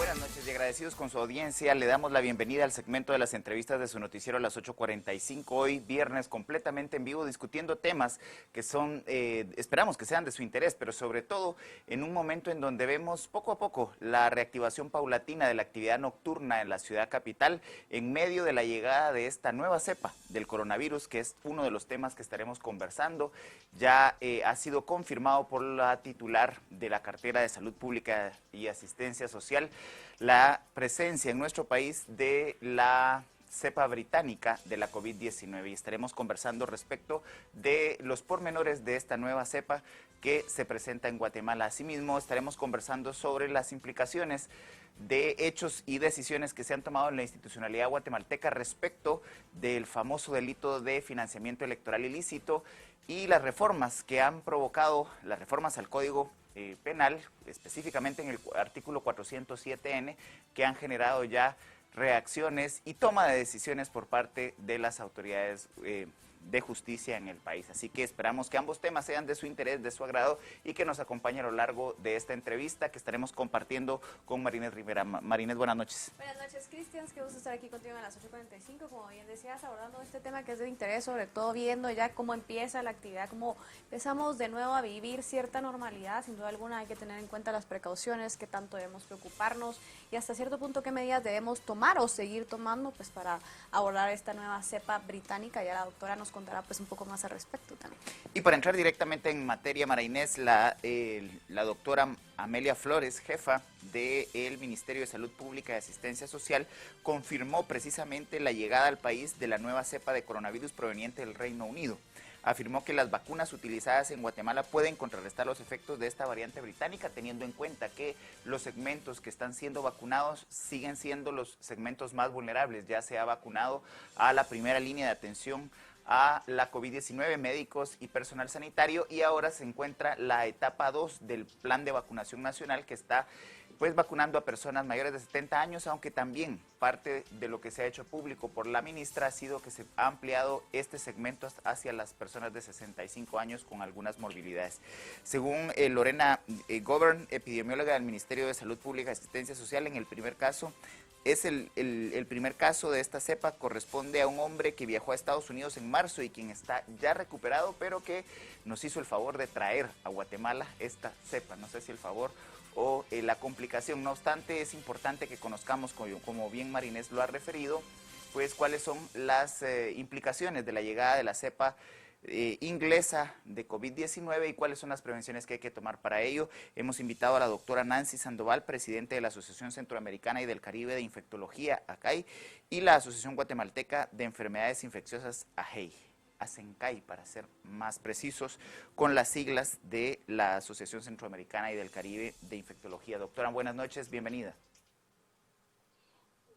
Buenas noches y agradecidos con su audiencia. Le damos la bienvenida al segmento de las entrevistas de su noticiero a las 8:45. Hoy, viernes, completamente en vivo, discutiendo temas que son, esperamos que sean de su interés, pero sobre todo en un momento en donde vemos poco a poco la reactivación paulatina de la actividad nocturna en la ciudad capital en medio de la llegada de esta nueva cepa del coronavirus, que es uno de los temas que estaremos conversando. Ya ha sido confirmado por la titular de la cartera de Salud Pública y Asistencia Social la presencia en nuestro país de la cepa británica de la COVID-19 y estaremos conversando respecto de los pormenores de esta nueva cepa que se presenta en Guatemala. Asimismo, estaremos conversando sobre las implicaciones de hechos y decisiones que se han tomado en la institucionalidad guatemalteca respecto del famoso delito de financiamiento electoral ilícito y las reformas que han provocado, las reformas al Código Penal, específicamente en el artículo 407N, que han generado ya reacciones y toma de decisiones por parte de las autoridades de justicia en el país. Así que esperamos que ambos temas sean de su interés, de su agrado y que nos acompañe a lo largo de esta entrevista que estaremos compartiendo con Marinés Rivera. Marinés, buenas noches. Buenas noches, Cristian. Qué gusto estar aquí contigo a las 8:45. Como bien decías, abordando este tema que es de interés, sobre todo viendo ya cómo empieza la actividad, cómo empezamos de nuevo a vivir cierta normalidad. Sin duda alguna hay que tener en cuenta las precauciones, qué tanto debemos preocuparnos y hasta cierto punto qué medidas debemos tomar o seguir tomando pues para abordar esta nueva cepa británica. Ya la doctora nos contará pues un poco más al respecto también. Y para entrar directamente en materia, Mara Inés, la doctora Amelia Flores, jefa del Ministerio de Salud Pública y Asistencia Social, confirmó precisamente la llegada al país de la nueva cepa de coronavirus proveniente del Reino Unido. Afirmó que las vacunas utilizadas en Guatemala pueden contrarrestar los efectos de esta variante británica, teniendo en cuenta que los segmentos que están siendo vacunados siguen siendo los segmentos más vulnerables. Ya se ha vacunado a la primera línea de atención a la COVID-19, médicos y personal sanitario, y ahora se encuentra la etapa 2 del plan de vacunación nacional que está pues vacunando a personas mayores de 70 años, aunque también parte de lo que se ha hecho público por la ministra ha sido que se ha ampliado este segmento hacia las personas de 65 años con algunas morbilidades. Según Lorena Govern, epidemióloga del Ministerio de Salud Pública y Asistencia Social, en el primer caso, el primer caso de esta cepa corresponde a un hombre que viajó a Estados Unidos en marzo y quien está ya recuperado, pero que nos hizo el favor de traer a Guatemala esta cepa. No sé si el favor o la complicación. No obstante, es importante que conozcamos, como bien Marinés lo ha referido, pues cuáles son las implicaciones de la llegada de la cepa inglesa de COVID-19 y cuáles son las prevenciones que hay que tomar para ello. Hemos invitado a la doctora Nancy Sandoval, presidente de la Asociación Centroamericana y del Caribe de Infectología, ACAI, y la Asociación Guatemalteca de Enfermedades Infecciosas, AGEI. ASENCAI, para ser más precisos, con las siglas de la Asociación Centroamericana y del Caribe de Infectología. Doctora, buenas noches, bienvenida.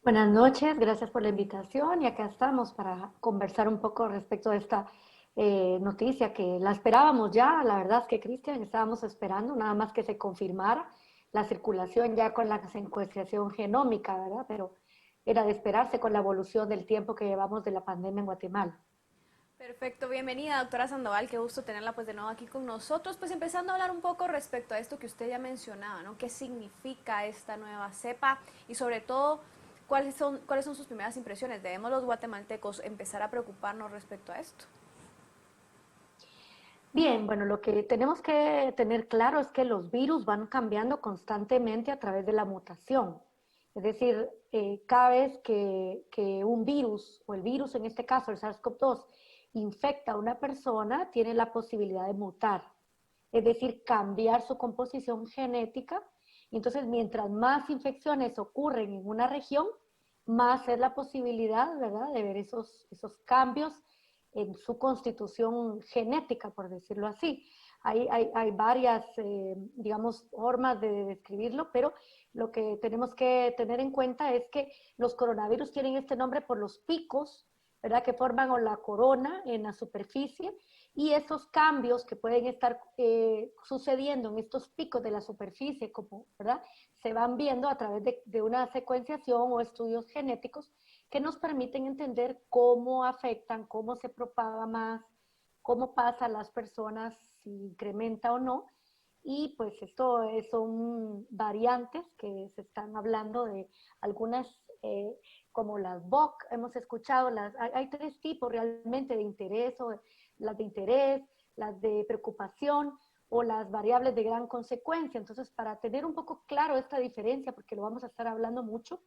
Buenas noches, gracias por la invitación y acá estamos para conversar un poco respecto a esta noticia que la esperábamos ya. La verdad es que, Cristian, estábamos esperando nada más que se confirmara la circulación ya con la secuenciación genómica, ¿verdad? Pero era de esperarse con la evolución del tiempo que llevamos de la pandemia en Guatemala. Perfecto, bienvenida doctora Sandoval, qué gusto tenerla pues de nuevo aquí con nosotros, pues empezando a hablar un poco respecto a esto que usted ya mencionaba, ¿no? ¿Qué significa esta nueva cepa? Y sobre todo, ¿cuáles son sus primeras impresiones? ¿Debemos los guatemaltecos empezar a preocuparnos respecto a esto? Bien, bueno, lo que tenemos que tener claro es que los virus van cambiando constantemente a través de la mutación. Es decir, cada vez que un virus, o el virus en este caso, el SARS-CoV-2, infecta a una persona, tiene la posibilidad de mutar. Es decir, cambiar su composición genética. Entonces, mientras más infecciones ocurren en una región, más es la posibilidad, ¿verdad?, de ver esos cambios en su constitución genética, por decirlo así. Hay varias, digamos, formas de describirlo, pero lo que tenemos que tener en cuenta es que los coronavirus tienen este nombre por los picos, ¿verdad?, que forman o la corona en la superficie, y esos cambios que pueden estar sucediendo en estos picos de la superficie, como, ¿verdad?, se van viendo a través de una secuenciación o estudios genéticos que nos permiten entender cómo afectan, cómo se propaga más, cómo pasa a las personas, si incrementa o no. y pues son variantes que se están hablando de algunas, como las VOC, hemos escuchado, hay tres tipos realmente de interés, o las de interés, las de preocupación o las variables de gran consecuencia. Entonces, para tener un poco claro esta diferencia, porque lo vamos a estar hablando mucho,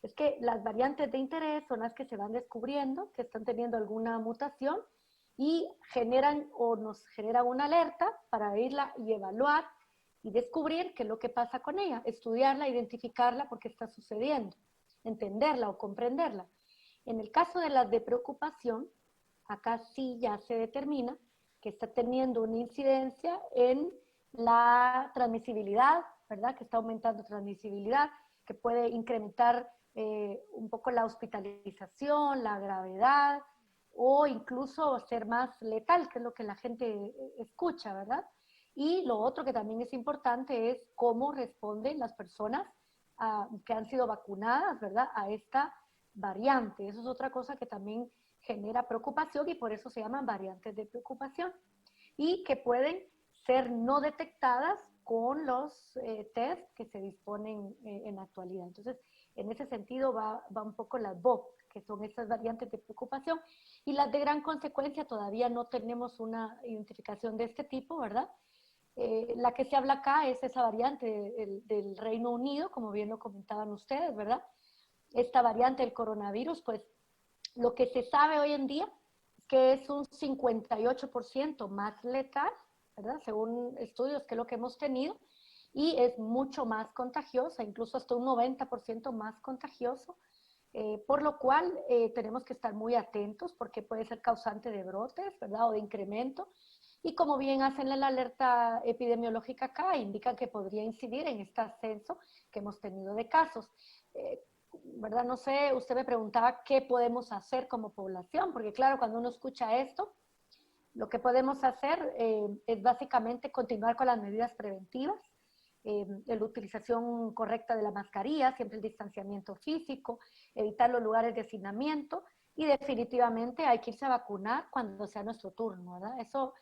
es que las variantes de interés son las que se van descubriendo, que están teniendo alguna mutación y generan o nos generan una alerta para irla y evaluar y descubrir qué es lo que pasa con ella, estudiarla, identificarla, por qué está sucediendo, entenderla o comprenderla. En el caso de las de preocupación, acá sí ya se determina que está teniendo una incidencia en la transmisibilidad, ¿verdad? Que está aumentando transmisibilidad, que puede incrementar un poco la hospitalización, la gravedad, o incluso ser más letal, que es lo que la gente escucha, ¿verdad? Y lo otro que también es importante es cómo responden las personas que han sido vacunadas, ¿verdad? A esta variante. Eso es otra cosa que también genera preocupación y por eso se llaman variantes de preocupación y que pueden ser no detectadas con los test que se disponen en la actualidad. Entonces, en ese sentido va un poco las VOC, que son esas variantes de preocupación, y las de gran consecuencia todavía no tenemos una identificación de este tipo, ¿verdad? La que se habla acá es esa variante del Reino Unido, como bien lo comentaban ustedes, ¿verdad? Esta variante del coronavirus, pues lo que se sabe hoy en día es que es un 58% más letal, ¿verdad? Según estudios que es lo que hemos tenido, y es mucho más contagiosa, incluso hasta un 90% más contagioso, por lo cual tenemos que estar muy atentos porque puede ser causante de brotes, ¿verdad? O de incremento. Y como bien hacen la alerta epidemiológica acá, indican que podría incidir en este ascenso que hemos tenido de casos. ¿Verdad? No sé, usted me preguntaba qué podemos hacer como población, porque claro, cuando uno escucha esto, lo que podemos hacer es básicamente continuar con las medidas preventivas, la utilización correcta de la mascarilla, siempre el distanciamiento físico, evitar los lugares de hacinamiento y definitivamente hay que irse a vacunar cuando sea nuestro turno, ¿verdad? Eso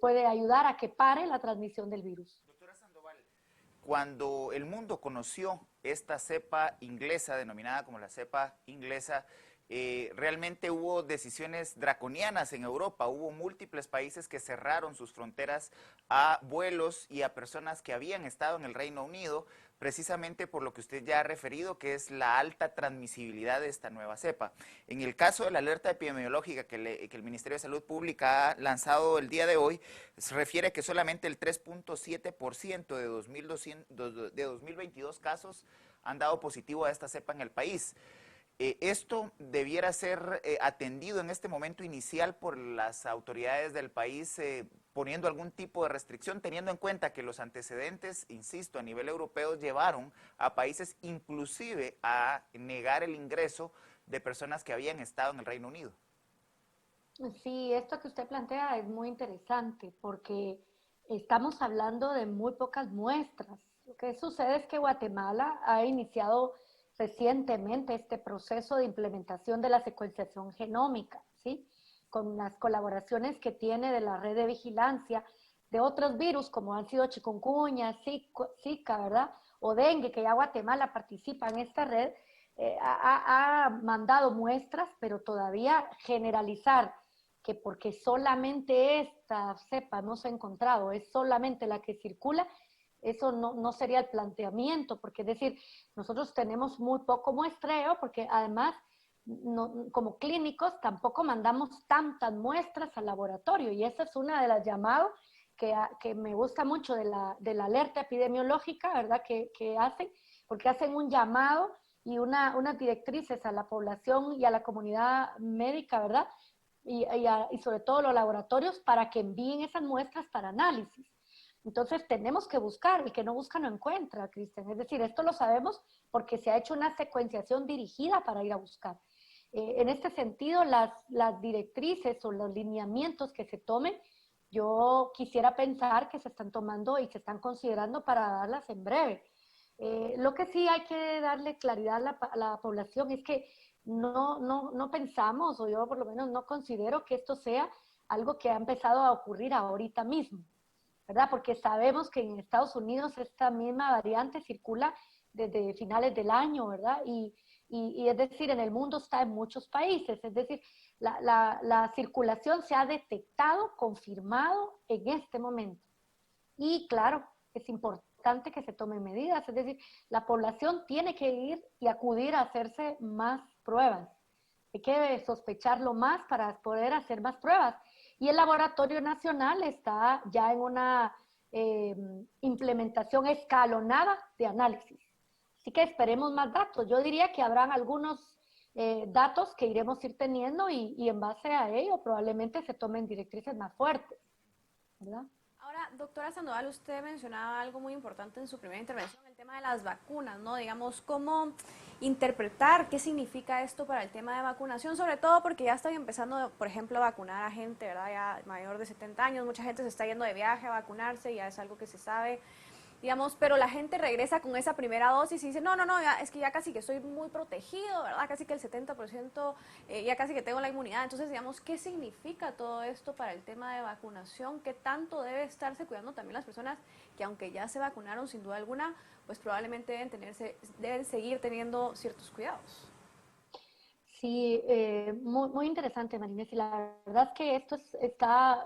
puede ayudar a que pare la transmisión del virus. Doctora Sandoval, cuando el mundo conoció esta cepa inglesa, denominada como la cepa inglesa, realmente hubo decisiones draconianas en Europa. Hubo múltiples países que cerraron sus fronteras a vuelos y a personas que habían estado en el Reino Unido, precisamente por lo que usted ya ha referido, que es la alta transmisibilidad de esta nueva cepa. En el caso de la alerta epidemiológica que el Ministerio de Salud Pública ha lanzado el día de hoy, se refiere que solamente el 3.7% de 2022 casos han dado positivo a esta cepa en el país. Esto debiera ser atendido en este momento inicial por las autoridades del país, poniendo algún tipo de restricción, teniendo en cuenta que los antecedentes, insisto, a nivel europeo llevaron a países inclusive a negar el ingreso de personas que habían estado en el Reino Unido. Sí, esto que usted plantea es muy interesante porque estamos hablando de muy pocas muestras. Lo que sucede es que Guatemala ha iniciado recientemente este proceso de implementación de la secuenciación genómica, ¿sí? Con las colaboraciones que tiene de la red de vigilancia de otros virus como han sido chikungunya, Zika, ¿verdad? O dengue, que ya Guatemala participa en esta red, ha mandado muestras, pero todavía generalizar que porque solamente esta cepa no se ha encontrado, es solamente la que circula, eso no sería el planteamiento, porque es decir, nosotros tenemos muy poco muestreo, porque además, como clínicos, tampoco mandamos tantas muestras al laboratorio, y esa es una de las llamadas que me gusta mucho de la alerta epidemiológica, ¿verdad? Que hacen, porque hacen un llamado y unas directrices a la población y a la comunidad médica, ¿verdad? Y sobre todo los laboratorios para que envíen esas muestras para análisis. Entonces tenemos que buscar, el que no busca no encuentra, Cristian. Es decir, esto lo sabemos porque se ha hecho una secuenciación dirigida para ir a buscar. En este sentido, las directrices o los lineamientos que se tomen, yo quisiera pensar que se están tomando y se están considerando para darlas en breve. Lo que sí hay que darle claridad a la población es que no pensamos, o yo por lo menos no considero que esto sea algo que ha empezado a ocurrir ahorita mismo. ¿verdad? Porque sabemos que en Estados Unidos esta misma variante circula desde finales del año, ¿verdad? Y es decir, en el mundo está en muchos países, es decir, la circulación se ha detectado, confirmado en este momento. Y claro, es importante que se tomen medidas, es decir, la población tiene que ir y acudir a hacerse más pruebas. Hay que sospecharlo más para poder hacer más pruebas. Y el Laboratorio Nacional está ya en una implementación escalonada de análisis. Así que esperemos más datos. Yo diría que habrán algunos datos que iremos ir teniendo y en base a ello probablemente se tomen directrices más fuertes, ¿verdad? Ahora, doctora Sandoval, usted mencionaba algo muy importante en su primera intervención, el tema de las vacunas, ¿no? Digamos, cómo interpretar qué significa esto para el tema de vacunación, sobre todo porque ya están empezando, por ejemplo, a vacunar a gente, ¿verdad? Ya mayor de 70 años, mucha gente se está yendo de viaje a vacunarse, ya es algo que se sabe, digamos, pero la gente regresa con esa primera dosis y dice, no, ya, es que ya casi que estoy muy protegido, ¿verdad? Casi que el 70%, ya casi que tengo la inmunidad. Entonces, digamos, ¿qué significa todo esto para el tema de vacunación? ¿Qué tanto debe estarse cuidando también las personas que, aunque ya se vacunaron sin duda alguna, pues probablemente deben seguir teniendo ciertos cuidados? Sí, muy interesante, Marinés. Y la verdad es que esto está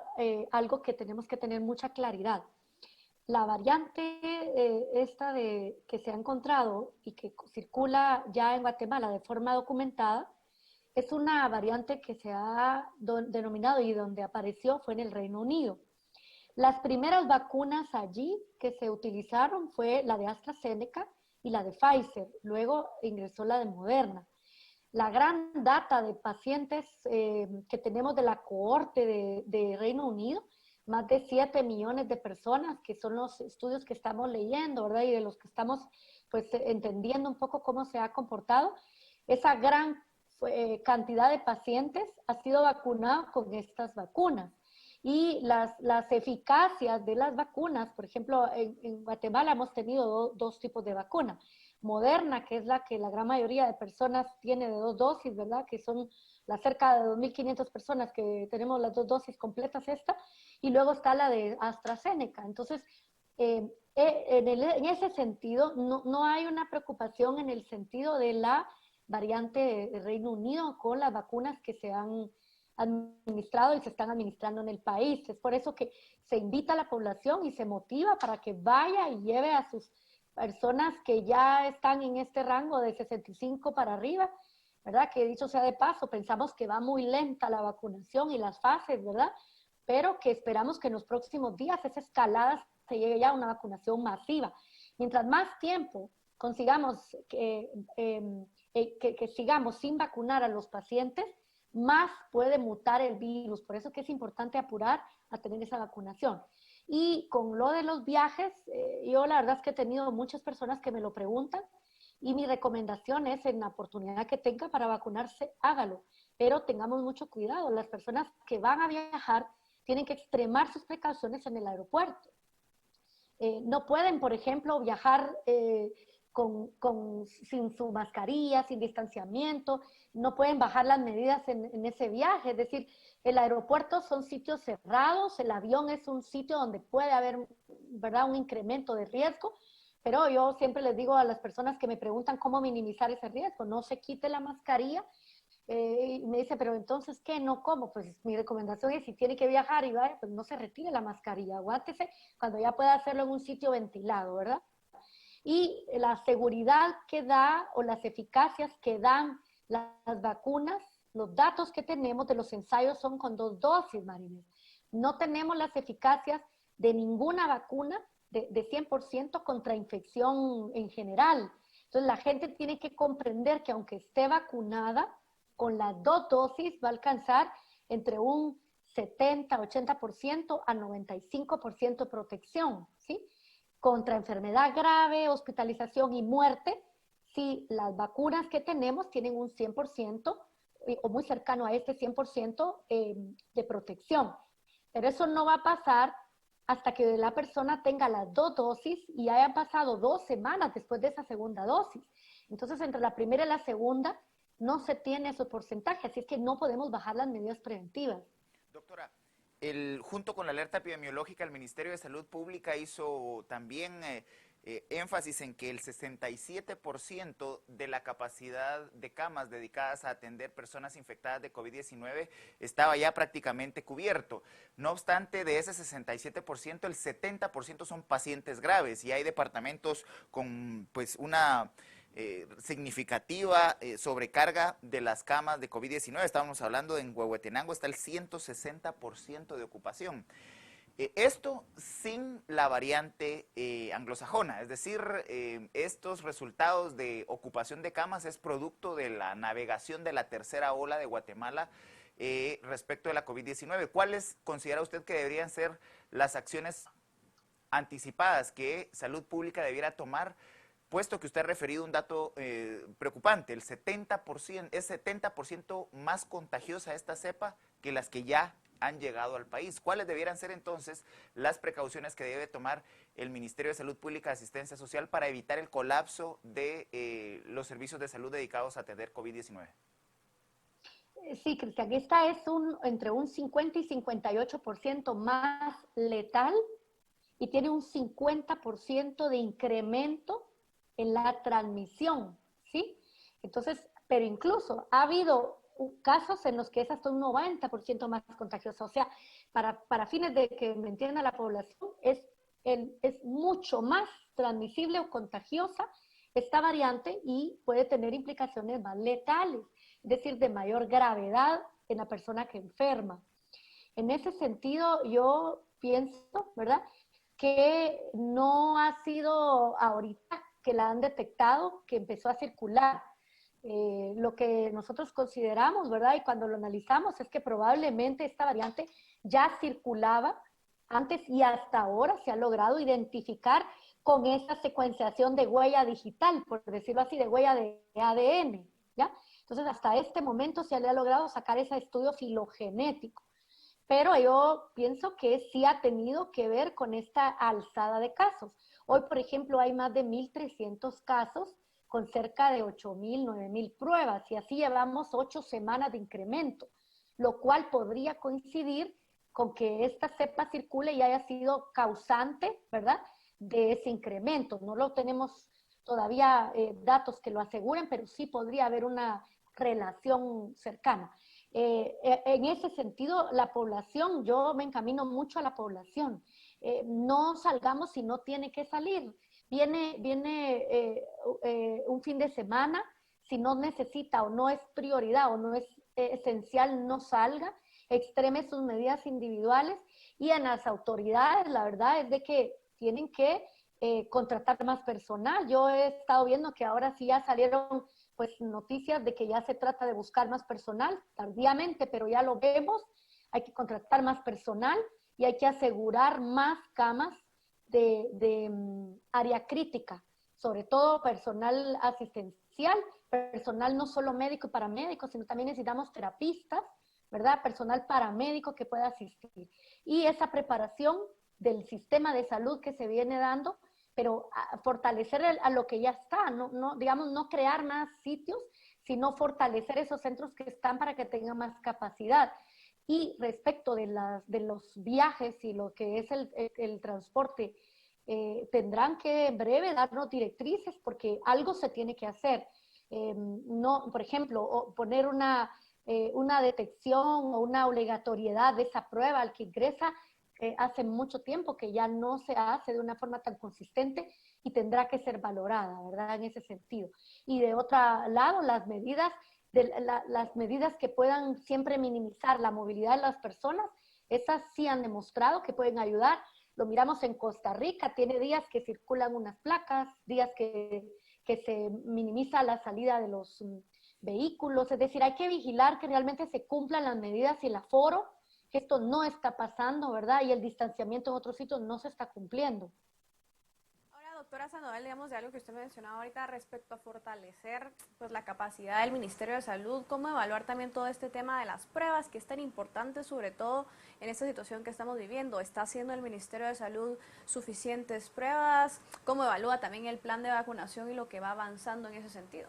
algo que tenemos que tener mucha claridad. La variante esta que se ha encontrado y que circula ya en Guatemala de forma documentada, es una variante que se ha denominado y donde apareció fue en el Reino Unido. Las primeras vacunas allí que se utilizaron fue la de AstraZeneca y la de Pfizer. Luego ingresó la de Moderna. La gran data de pacientes que tenemos de la cohorte de Reino Unido, más de 7 millones de personas, que son los estudios que estamos leyendo, ¿verdad? Y de los que estamos pues entendiendo un poco cómo se ha comportado. Esa gran cantidad de pacientes ha sido vacunada con estas vacunas. Y las eficacias de las vacunas, por ejemplo, en Guatemala hemos tenido dos tipos de vacuna. Moderna, que es la que la gran mayoría de personas tiene de 2 dosis, ¿verdad? Que son las cerca de 2.500 personas que tenemos las 2 dosis completas esta, y luego está la de AstraZeneca. Entonces, en ese sentido, no hay una preocupación en el sentido de la variante de Reino Unido con las vacunas que se han administrado y se están administrando en el país. Es por eso que se invita a la población y se motiva para que vaya y lleve a sus personas que ya están en este rango de 65 para arriba, ¿verdad? Que dicho sea de paso, pensamos que va muy lenta la vacunación y las fases, ¿verdad? Pero que esperamos que en los próximos días esa escalada se llegue ya a una vacunación masiva. Mientras más tiempo consigamos que sigamos sin vacunar a los pacientes, más puede mutar el virus. Por eso que es importante apurar a tener esa vacunación. Y con lo de los viajes, yo la verdad es que he tenido muchas personas que me lo preguntan y mi recomendación es en la oportunidad que tenga para vacunarse, hágalo. Pero tengamos mucho cuidado. Las personas que van a viajar tienen que extremar sus precauciones en el aeropuerto. No pueden, por ejemplo, viajar sin su mascarilla, sin distanciamiento, no pueden bajar las medidas en ese viaje. Es decir, el aeropuerto son sitios cerrados, el avión es un sitio donde puede haber, ¿verdad?, un incremento de riesgo, pero yo siempre les digo a las personas que me preguntan cómo minimizar ese riesgo, no se quite la mascarilla. Y me dice, pero entonces, ¿qué? No, ¿cómo? Pues mi recomendación es, si tiene que viajar y vaya, pues no se retire la mascarilla, aguántese cuando ya pueda hacerlo en un sitio ventilado, ¿verdad? Y la seguridad que da o las eficacias que dan las vacunas, los datos que tenemos de los ensayos son con 2 dosis, Marinés. No tenemos las eficacias de ninguna vacuna de 100% contra infección en general. Entonces la gente tiene que comprender que aunque esté vacunada, con las 2 dosis va a alcanzar entre un 70, 80% a 95% de protección, ¿sí? Contra enfermedad grave, hospitalización y muerte, si las vacunas que tenemos tienen un 100% o muy cercano a este 100% de protección. Pero eso no va a pasar hasta que la persona tenga las 2 dosis y hayan pasado 2 semanas después de esa segunda dosis. Entonces, entre la primera y la segunda, no se tiene ese porcentaje, así es que no podemos bajar las medidas preventivas. Doctora, Junto con la alerta epidemiológica, el Ministerio de Salud Pública hizo también énfasis en que el 67% de la capacidad de camas dedicadas a atender personas infectadas de COVID-19 estaba ya prácticamente cubierto. No obstante, de ese 67%, el 70% son pacientes graves y hay departamentos con pues una significativa sobrecarga de las camas de COVID-19. Estábamos hablando en Huehuetenango, está el 160% de ocupación. Esto sin la variante anglosajona, es decir, estos resultados de ocupación de camas es producto de la navegación de la tercera ola de Guatemala respecto de la COVID-19. ¿Cuáles considera usted que deberían ser las acciones anticipadas que Salud Pública debiera tomar, puesto que usted ha referido un dato preocupante, el 70%, es 70% más contagiosa esta cepa que las que ya han llegado al país? ¿Cuáles debieran ser entonces las precauciones que debe tomar el Ministerio de Salud Pública y Asistencia Social para evitar el colapso de los servicios de salud dedicados a atender COVID-19? Sí, Cristian, esta es entre un 50 y 58% más letal y tiene un 50% de incremento en la transmisión, ¿sí? Entonces, pero incluso ha habido casos en los que es hasta un 90% más contagioso. O sea, para fines de que me entienda la población, es mucho más transmisible o contagiosa esta variante y puede tener implicaciones más letales, es decir, de mayor gravedad en la persona que enferma. En ese sentido, yo pienso, ¿verdad?, que no ha sido ahorita que la han detectado, que empezó a circular. Lo que nosotros consideramos, ¿verdad? Y cuando lo analizamos es que probablemente esta variante ya circulaba antes y hasta ahora se ha logrado identificar con esta secuenciación de huella digital, por decirlo así, de huella de ADN, ¿ya? Entonces, hasta este momento se le ha logrado sacar ese estudio filogenético. Pero yo pienso que sí ha tenido que ver con esta alzada de casos. Hoy, por ejemplo, hay más de 1.300 casos con cerca de 8.000, 9.000 pruebas y así llevamos 8 semanas de incremento, lo cual podría coincidir con que esta cepa circule y haya sido causante, ¿verdad?, de ese incremento. No lo tenemos todavía datos que lo aseguren, pero sí podría haber una relación cercana. En ese sentido, la población, yo me encamino mucho a la población. No salgamos si no tiene que salir. Viene un fin de semana, si no necesita o no es prioridad o no es esencial, no salga, extreme sus medidas individuales y en las autoridades, la verdad es de que tienen que contratar más personal. Yo he estado viendo que ahora sí ya salieron pues noticias de que ya se trata de buscar más personal, tardíamente, pero ya lo vemos, hay que contratar más personal y hay que asegurar más camas de área crítica, sobre todo personal asistencial, personal no solo médico y paramédico, sino también necesitamos terapistas, ¿verdad? Personal paramédico que pueda asistir. Y esa preparación del sistema de salud que se viene dando, pero fortalecer a lo que ya está, digamos, no crear más sitios, sino fortalecer esos centros que están para que tengan más capacidad. Y respecto de los viajes y lo que es el transporte, tendrán que en breve darnos directrices porque algo se tiene que hacer. No, por ejemplo, poner una detección o una obligatoriedad de esa prueba al que ingresa hace mucho tiempo que ya no se hace de una forma tan consistente y tendrá que ser valorada, ¿verdad? En ese sentido. Y de otro lado, las medidas que puedan siempre minimizar la movilidad de las personas, esas sí han demostrado que pueden ayudar. Lo miramos en Costa Rica, tiene días que circulan unas placas, días que se minimiza la salida de los vehículos, es decir, hay que vigilar que realmente se cumplan las medidas y el aforo, que esto no está pasando, ¿verdad? Y el distanciamiento en otros sitios no se está cumpliendo. Ahora, doctora Sandoval, digamos de algo que usted mencionaba ahorita respecto a fortalecer pues, la capacidad del Ministerio de Salud, cómo evaluar también todo este tema de las pruebas, que es tan importante, sobre todo en esta situación que estamos viviendo. ¿Está haciendo el Ministerio de Salud suficientes pruebas? ¿Cómo evalúa también el plan de vacunación y lo que va avanzando en ese sentido?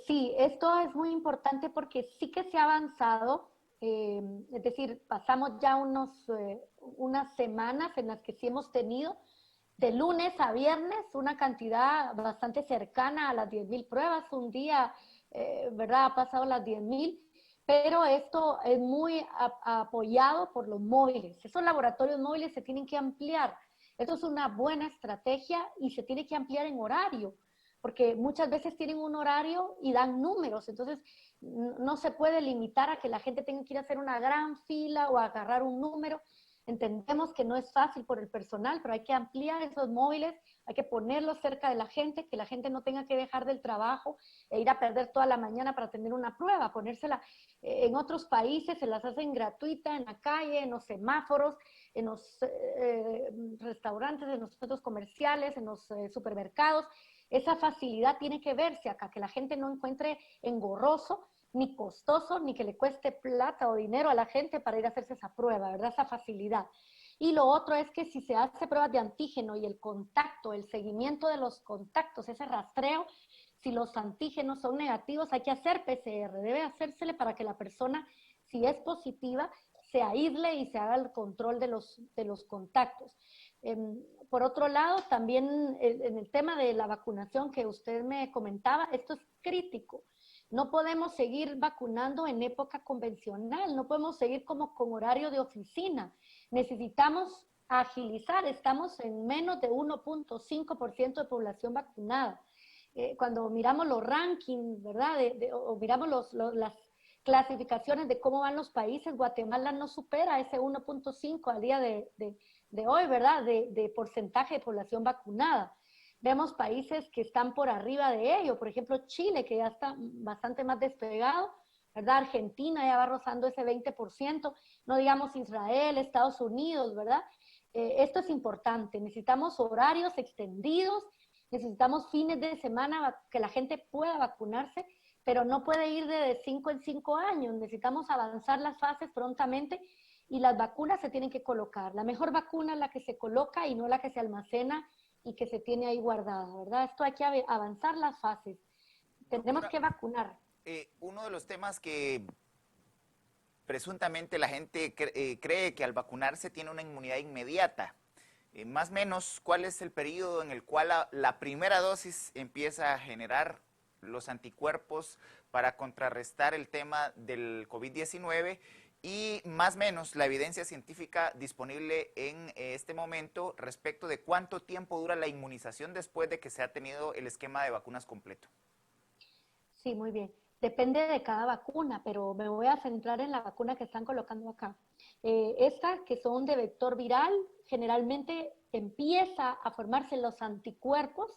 Sí, esto es muy importante porque sí que se ha avanzado Es decir, pasamos ya unas semanas en las que sí hemos tenido de lunes a viernes una cantidad bastante cercana a las 10,000 pruebas. Un día, ¿verdad? Ha pasado las 10,000, pero esto es muy apoyado por los móviles. Esos laboratorios móviles se tienen que ampliar. Esto es una buena estrategia y se tiene que ampliar en horario, porque muchas veces tienen un horario y dan números, entonces no se puede limitar a que la gente tenga que ir a hacer una gran fila o agarrar un número. Entendemos que no es fácil por el personal, pero hay que ampliar esos móviles, hay que ponerlos cerca de la gente, que la gente no tenga que dejar del trabajo e ir a perder toda la mañana para tener una prueba, ponérsela. En otros países se las hacen gratuita en la calle, en los semáforos, en los restaurantes, en los centros comerciales, en los supermercados. Esa facilidad tiene que verse acá, que la gente no encuentre engorroso, ni costoso, ni que le cueste plata o dinero a la gente para ir a hacerse esa prueba, ¿verdad? Esa facilidad. Y lo otro es que si se hace pruebas de antígeno y el contacto, el seguimiento de los contactos, ese rastreo, si los antígenos son negativos, hay que hacer PCR, debe hacérsele para que la persona, si es positiva, se aísle y se haga el control de los contactos. Por otro lado, también en el tema de la vacunación que usted me comentaba, esto es crítico. No podemos seguir vacunando en época convencional, no podemos seguir como con horario de oficina. Necesitamos agilizar, estamos en menos de 1.5% de población vacunada. Cuando miramos los rankings, ¿verdad? O miramos las clasificaciones de cómo van los países, Guatemala no supera ese 1.5 al día de hoy, ¿verdad? De porcentaje de población vacunada. Vemos países que están por arriba de ello, por ejemplo Chile, que ya está bastante más despegado, ¿verdad? Argentina ya va rozando ese 20%, no digamos Israel, Estados Unidos, ¿verdad? Esto es importante, necesitamos horarios extendidos, necesitamos fines de semana que la gente pueda vacunarse, pero no puede ir de 5 en 5 años, necesitamos avanzar las fases prontamente y las vacunas se tienen que colocar. La mejor vacuna es la que se coloca y no la que se almacena y que se tiene ahí guardada, ¿verdad? Esto hay que avanzar las fases. Tenemos Doctora, que vacunar. uno de los temas que presuntamente la gente cree que al vacunarse tiene una inmunidad inmediata. Más o menos, ¿cuál es el periodo en el cual la primera dosis empieza a generar los anticuerpos para contrarrestar el tema del COVID-19? Y más o menos la evidencia científica disponible en este momento respecto de cuánto tiempo dura la inmunización después de que se ha tenido el esquema de vacunas completo. Sí, muy bien. Depende de cada vacuna, pero me voy a centrar en la vacuna que están colocando acá. Estas que son de vector viral, generalmente empieza a formarse los anticuerpos,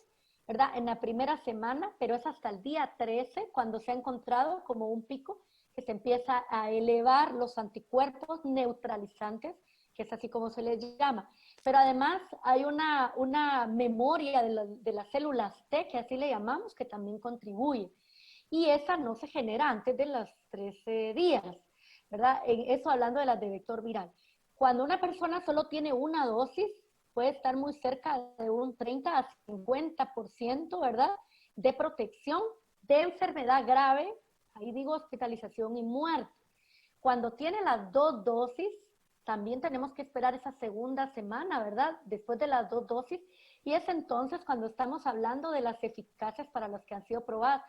¿verdad? En la primera semana, pero es hasta el día 13 cuando se ha encontrado como un pico que se empieza a elevar los anticuerpos neutralizantes, que es así como se les llama. Pero además hay una memoria de las células T, que así le llamamos, que también contribuye. Y esa no se genera antes de los 13 días, ¿verdad? Eso hablando de las de vector viral. Cuando una persona solo tiene una dosis, puede estar muy cerca de un 30 a 50%, ¿verdad? De protección de enfermedad grave, ahí digo hospitalización y muerte. Cuando tiene las dos dosis, también tenemos que esperar esa segunda semana, ¿verdad? Después de las dos dosis, y es entonces cuando estamos hablando de las eficacias para las que han sido probadas.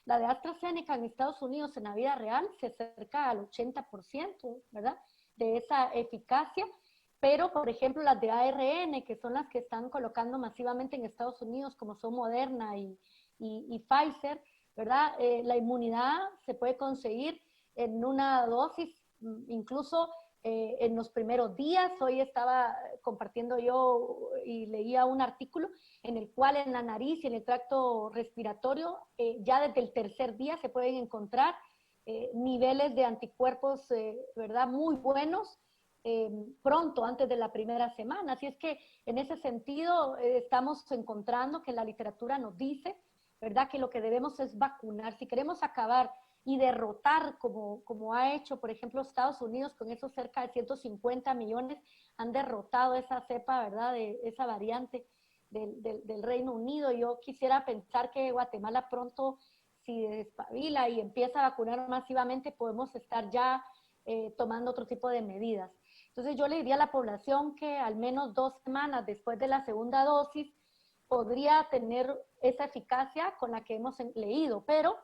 La de AstraZeneca en Estados Unidos en la vida real se acerca al 80%, ¿verdad? De esa eficacia, pero por ejemplo las de ARN, que son las que están colocando masivamente en Estados Unidos, como son Moderna y Pfizer, ¿verdad? La inmunidad se puede conseguir en una dosis, incluso en los primeros días. Hoy estaba compartiendo yo y leía un artículo en el cual en la nariz y en el tracto respiratorio ya desde el tercer día se pueden encontrar niveles de anticuerpos, ¿verdad? Muy buenos pronto, antes de la primera semana. Así es que en ese sentido estamos encontrando que la literatura nos dice, ¿verdad? Que lo que debemos es vacunar. Si queremos acabar y derrotar, como ha hecho, por ejemplo, Estados Unidos, con esos cerca de 150 millones, han derrotado esa cepa, ¿verdad? De esa variante del Reino Unido. Yo quisiera pensar que Guatemala pronto, si despabila y empieza a vacunar masivamente, podemos estar ya tomando otro tipo de medidas. Entonces yo le diría a la población que al menos 2 semanas después de la segunda dosis podría tener esa eficacia con la que hemos leído, pero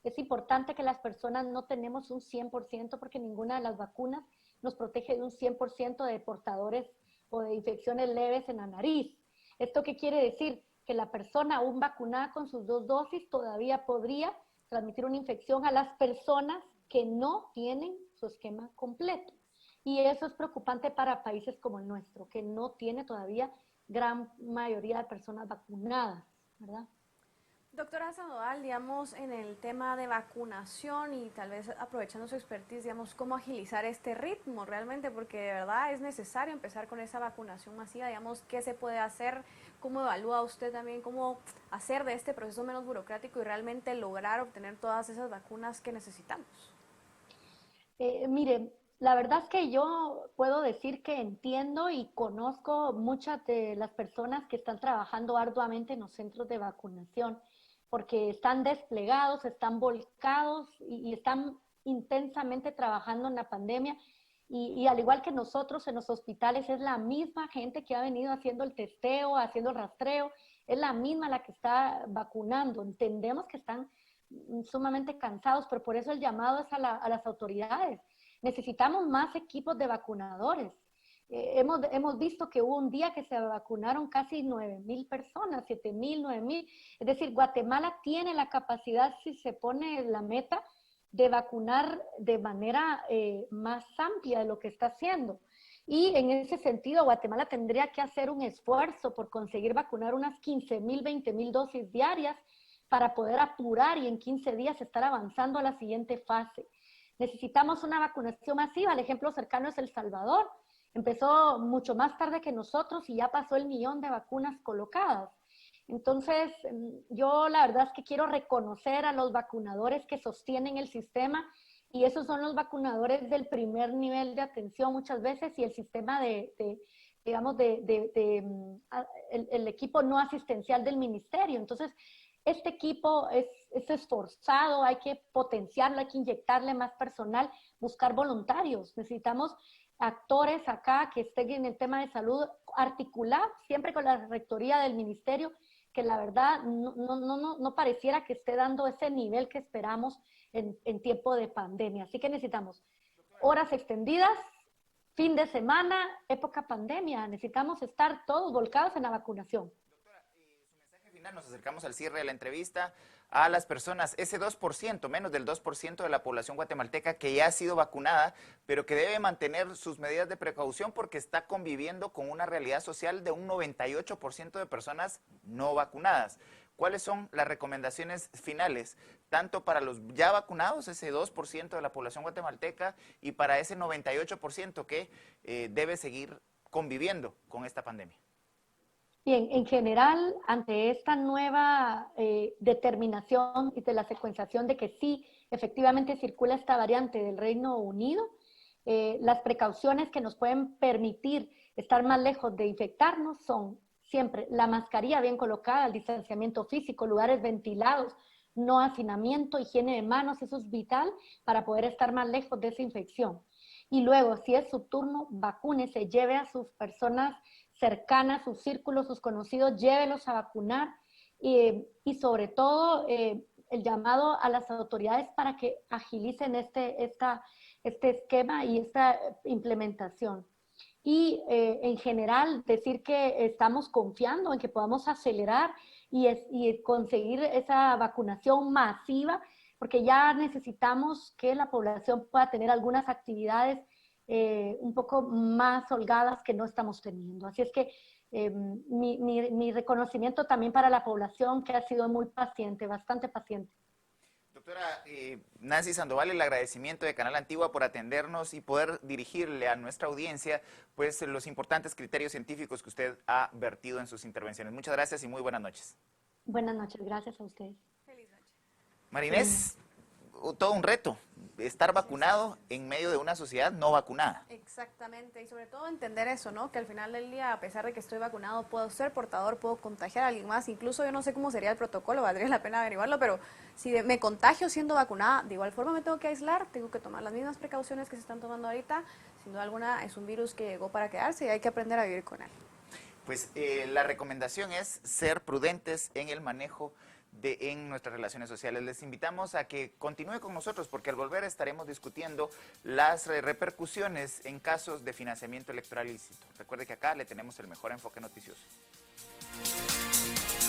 es importante que las personas no tenemos un 100% porque ninguna de las vacunas nos protege de un 100% de portadores o de infecciones leves en la nariz. ¿Esto qué quiere decir? Que la persona aún vacunada con sus 2 dosis todavía podría transmitir una infección a las personas que no tienen su esquema completo. Y eso es preocupante para países como el nuestro, que no tiene todavía gran mayoría de personas vacunadas, ¿verdad? Doctora Sandoval, digamos, en el tema de vacunación y tal vez aprovechando su expertise, digamos, cómo agilizar este ritmo realmente, porque de verdad es necesario empezar con esa vacunación masiva, digamos, qué se puede hacer, cómo evalúa usted también, cómo hacer de este proceso menos burocrático y realmente lograr obtener todas esas vacunas que necesitamos. Miren, la verdad es que yo puedo decir que entiendo y conozco muchas de las personas que están trabajando arduamente en los centros de vacunación, porque están desplegados, están volcados y están intensamente trabajando en la pandemia. Y al igual que nosotros en los hospitales, es la misma gente que ha venido haciendo el testeo, haciendo el rastreo, es la misma la que está vacunando. Entendemos que están sumamente cansados, pero por eso el llamado es a las autoridades. Necesitamos más equipos de vacunadores. Hemos visto que hubo un día que se vacunaron casi 9,000 personas, 7,000, 9,000. Es decir, Guatemala tiene la capacidad, si se pone la meta, de vacunar de manera más amplia de lo que está haciendo. Y en ese sentido, Guatemala tendría que hacer un esfuerzo por conseguir vacunar unas 15,000, 20,000 dosis diarias para poder apurar y en 15 días estar avanzando a la siguiente fase. Necesitamos una vacunación masiva. El ejemplo cercano es El Salvador. Empezó mucho más tarde que nosotros y ya pasó el 1,000,000 de vacunas colocadas. Entonces, yo la verdad es que quiero reconocer a los vacunadores que sostienen el sistema y esos son los vacunadores del primer nivel de atención muchas veces y el sistema digamos, el equipo no asistencial del ministerio. Entonces, este equipo es esforzado, hay que potenciarlo, hay que inyectarle más personal, buscar voluntarios. Necesitamos actores acá que estén en el tema de salud articulado, siempre con la rectoría del ministerio, que la verdad no pareciera que esté dando ese nivel que esperamos en tiempo de pandemia. Así que necesitamos horas extendidas, fin de semana, época pandemia. Necesitamos estar todos volcados en la vacunación. Nos acercamos al cierre de la entrevista. A las personas, ese 2%, menos del 2% de la población guatemalteca que ya ha sido vacunada, pero que debe mantener sus medidas de precaución porque está conviviendo con una realidad social de un 98% de personas no vacunadas. ¿Cuáles son las recomendaciones finales, tanto para los ya vacunados, ese 2% de la población guatemalteca, y para ese 98% que debe seguir conviviendo con esta pandemia? Bien, en general, ante esta nueva determinación y de la secuenciación de que sí, efectivamente circula esta variante del Reino Unido, las precauciones que nos pueden permitir estar más lejos de infectarnos son siempre la mascarilla bien colocada, el distanciamiento físico, lugares ventilados, no hacinamiento, higiene de manos, eso es vital para poder estar más lejos de esa infección. Y luego, si es su turno, vacúnese, lleve a sus personas cercanas, sus círculos, sus conocidos, llévelos a vacunar y sobre todo el llamado a las autoridades para que agilicen este esquema y esta implementación. Y en general decir que estamos confiando en que podamos acelerar y conseguir esa vacunación masiva, porque ya necesitamos que la población pueda tener algunas actividades un poco más holgadas que no estamos teniendo. Así es que mi reconocimiento también para la población que ha sido muy paciente, bastante paciente. Doctora Nancy Sandoval, el agradecimiento de Canal Antigua por atendernos y poder dirigirle a nuestra audiencia pues los importantes criterios científicos que usted ha vertido en sus intervenciones. Muchas gracias y muy buenas noches. Buenas noches, gracias a ustedes. Feliz noche. Marinés, todo un reto, estar vacunado en medio de una sociedad no vacunada. Exactamente, y sobre todo entender eso, ¿no? Que al final del día, a pesar de que estoy vacunado, puedo ser portador, puedo contagiar a alguien más. Incluso yo no sé cómo sería el protocolo, valdría la pena averiguarlo, pero si me contagio siendo vacunada, de igual forma me tengo que aislar, tengo que tomar las mismas precauciones que se están tomando ahorita. Sin duda alguna es un virus que llegó para quedarse y hay que aprender a vivir con él. Pues la recomendación es ser prudentes en el manejo en nuestras relaciones sociales. Les invitamos a que continúe con nosotros porque al volver estaremos discutiendo las repercusiones en casos de financiamiento electoral ilícito. Recuerde que acá le tenemos el mejor enfoque noticioso.